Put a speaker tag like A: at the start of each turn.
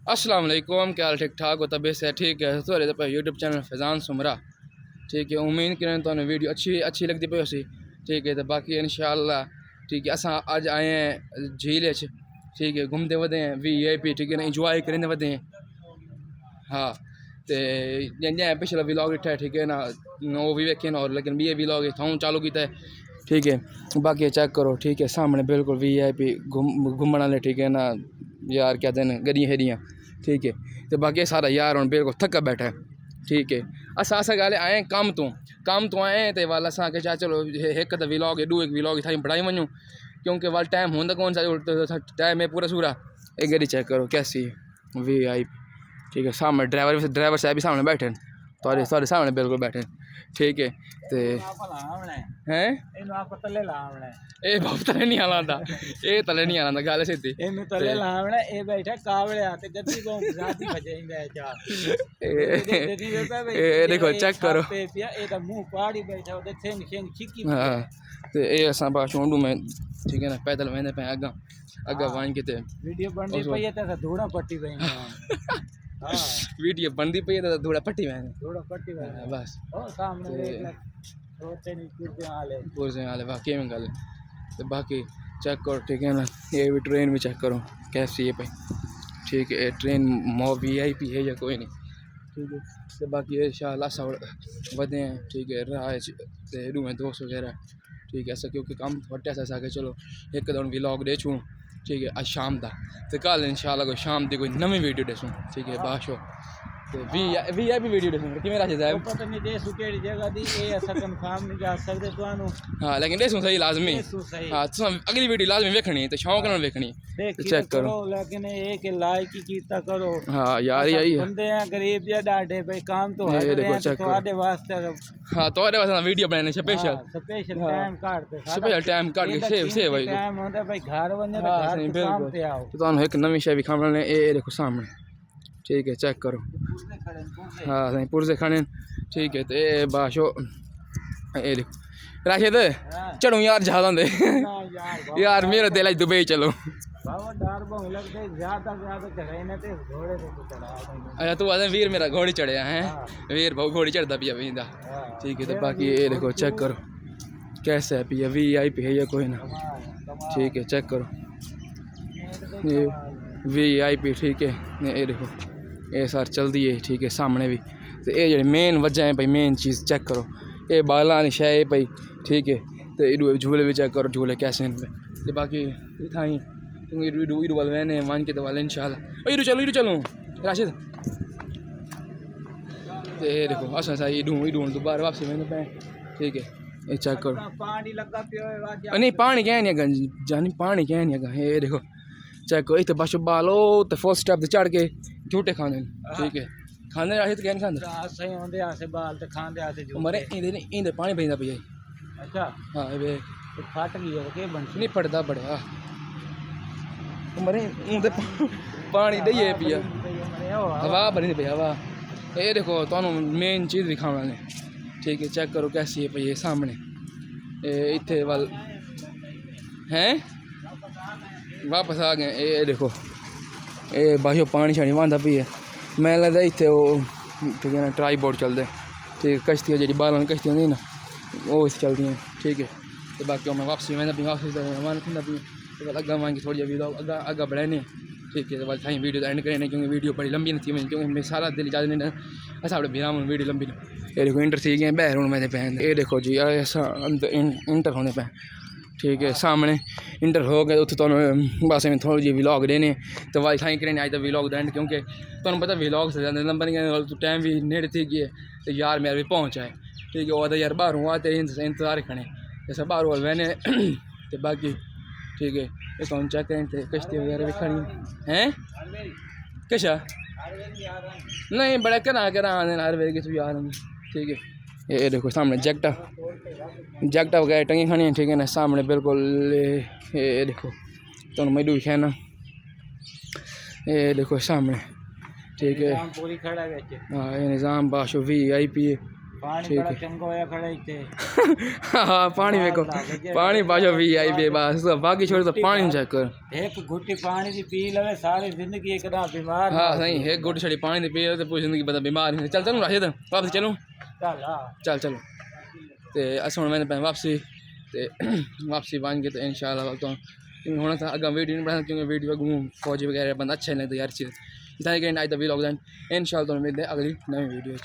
A: अस्सलाम वालेकुम, क्या हाल ठीक ठाक हो? तबीयत से ठीक है? तो यूट्यूब चैनल फैज़ान सुमरा, ठीक है। उम्मीद करें तो वीडियो अच्छी लगती पे उसी, ठीक है। तो बाकी इंशाअल्लाह ठीक है, असा अज आए हैं झील, ठीक है। घूमते वधे हैं VIP, ठीक है ना, इंजॉय करें वधे हैं। हाँ, तो पिछला व्लॉग दिखा है, ठीक है ना, वो भी वेखे और लेकिन ये व्लॉग इतों चालू किया है, ठीक है। बाकी चेक करो, ठीक है, सामने बिल्कुल VIP घूमने वाले, ठीक है ना यार, क्या दिन गड्डियां हेरियां, ठीक है। तो बाकी सारा यार हम बिल्कुल थका बैठा है, ठीक है। असा गल आए काम तो आए तो वाल असा के चलो एक तो व्लॉग दू एक व्लॉग इतना बढ़ाई वनूँ, क्योंकि वाल टाइम होंगे कौन सा टाइम है पूरा सूरा। एक गड्डी चेक करो कैसी VIP, ठीक है। सामने ड्राइवर साहब भी सामने बैठे थोड़े सामने बिल्कुल बैठे, ठीक है। तो हैं ए बाप तले नहीं आला, ये तले नहीं आला गल सीधी, देखो चेक करो। हाँ, तो ये असा बस छोड़ू मैं, ठीक है ना, पैदल वेंदे पे अगा वन के
B: वीडियो बनती पई है तो धूड़ा पट्टी पई
A: वीडियो बनती पई है तो धूड़ा पट्टी बस
B: ओ सामने देख ले रोते नहीं
A: पुरजे वाले वाकई में गल। तो बाकी चेक करो, ठीक है ना, ये भी ट्रेन भी चेक करो कैसी है भाई, ठीक है। ट्रेन VIP है या कोई नहीं, ठीक है। तो बाकी इंशाअल्लाह वधे हैं, ठीक है। राह में दोस्त वगैरह, ठीक है। ऐसा क्योंकि काम फटे ऐसा कि चलो एक दौड़ व्लॉग दे छूँ, ठीक है। आज शाम का तो कल इंशाअल्लाह कोई शाम की कोई नवी वीडियो देसूँ, ठीक है। बाशो तो VIP वीडियो देसूँ कि मेरा
B: पता नहीं देसू केड़ी जगह दी ये ऐसा कंफर्म नहीं जा सकते तुहानू।
A: हाँ, लेकिन देसू सही लाजमी। हाँ, अगली वीडियो लाजमी वेखनी तो शौक नाल वेखनी, चेक करो।
B: लेकिन एक लाइक ही कीता करो।
A: हाँ यार, यही
B: बंदे हैं गरीब या डाडे भाई, काम तो है तुम्हारे वास्ते।
A: हाँ, तुम्हारे वास्ते वीडियो बनाने स्पेशल टाइम काट के सेव भाई
B: टाइम होंदा भाई घर वने तो घर काम पे आओ।
A: तो तुहानू एक नवी शय भी खाने ये देखो सामने, ठीक है। चेक करो। हाँ, सही पुरजे खाने, ठीक है। तो ये बाशो ये देखो राशिद चढ़ू यार जहाज़ दे यार, मेरा दिल दुबई चलो। अच्छा, तू आदे वीर मेरा घोड़ी चढ़िया है, वीर भाऊ घोड़ी चढ़ता पिया पींदा, ठीक है। तो बाकी ये देखो चेक करो कैसा है पिया VIP है या कोई ना, ठीक है। चेक करो ये VIP, ठीक है। ये देखो ये सर चलती है, ठीक है। सामने भी तो ये जो मेन वजह है भाई, मेन चीज़ चेक करो, ये बाला शह है भाई, ठीक है। तो झूले भी चेक करो, झूले कैसे हैं पे। तो बाकी इतना ही इडू वाले मैंने मान के तो वाले इंशाल्लाह इडू चलो राशिद। तो ये देखो असा सा इडू दोबारा वापसी मैंने पे, ठीक है। ये चेक करो
B: पानी लगा पियो
A: नहीं, पानी क्या नहीं है जानी, पानी क्या नहीं है। ये देखो चेक करो, इतने बस बालो तो फर्स्ट स्टेप चढ़ के झूठे खाने, ठीक है। खाने राशिद क्या नहीं खाते
B: सही होंदे आसे बाल ते खांदे आसे जो
A: मरे इंदे पानी पींदा पिया।
B: अच्छा
A: हाँ, ये
B: तो फट गई है के बन
A: नहीं फटदा बड़ा मरे उनते पानी दइए पिया, हवा बनी पई हवा। ये देखो तुहानू मेन चीज़ दिखाने ने, ठीक है। चेक करो कैसी है पई ये सामने इतने वाल हैं वापस आ गए। ये देखो ये बाहियों पानी शानी वहांदा पी है, मैं लगता इतने वो, ठीक है ना, ट्राई बोर्ड चलते, ठीक है। कश्तियाँ जी बालन कश्तियाँ नहीं ना वो इस चलती हैं, ठीक है। तो बाकी मैं वापसी मैं वापसी तो अग्गा मान के थोड़ी व्लॉग अग्गा बढ़ाने, ठीक है। तो बस वीडियो एंड करें क्योंकि वीडियो बड़ी लंबी नहीं थी, क्योंकि मैं सारा दिल इजाजत नहीं ऐसा अपने बिना वीडियो लंबी ना। ये देखो इंटर थी गए बहर हूँ मैं पैन, ये देखो जी ऐसा इंटर होने पे, ठीक है। सामने इंटर हो गए उत्थे तो बस मैं थोड़ी जी व्लॉग देने तो वाई थाई करें आज तो व्लॉग दें, क्योंकि तुम पता व्लॉग से ज़्यादा लंबा नहीं, टाइम भी नेड़े थी गए तो यार मेरे भी पहुँच आए, ठीक है। वो यार बाहरों आ तेरे इंतजार खड़े जैसा बाहरों मैंने तो बाकी, ठीक है। ये कौन चेक करें थे कश्ती वगैरह भी खड़ी हैं कशा नहीं बड़ा करा आने हर वे किस यार, ठीक है। ये देखो सामने जैकटा वगैरह टंगी खानी है, ठीक है ना। सामने बिल्कुल ये देखो तुम मैडू भी खाना, ये देखो सामने, ठीक है। हाँ, ये निज़ाम बाशो VIP है,
B: पानी
A: ठीक
B: बड़ा
A: है।
B: चंगा होया खड़ा इत्ते
A: हाँ पानी मेरे को पानी पाजो भी आई बे बस बाकी छोड़ तो पानी चेक कर
B: एक घुट्टी पानी दी पी लवे सारी जिंदगी एकदम बीमार
A: हाँ सही है गुड छड़ी पानी दे पी तो पूरी जिंदगी बंदा बीमार नहीं चल चल राशिद वापस चलो
B: चल हाँ
A: चल चलो ते अस हुण मैंने पे वापसी ते वापसी बन के तो इंशाल्लाह तो क्योंकि होना था अगर वीडियो नहीं बनाया क्योंकि वीडियो घूम फौजी वगैरह बंदा अच्छा नहीं लगता यार चीज़ इतना ही आज द व्लॉग इंशाल्लाह तो मिलते हैं अगली नई वीडियो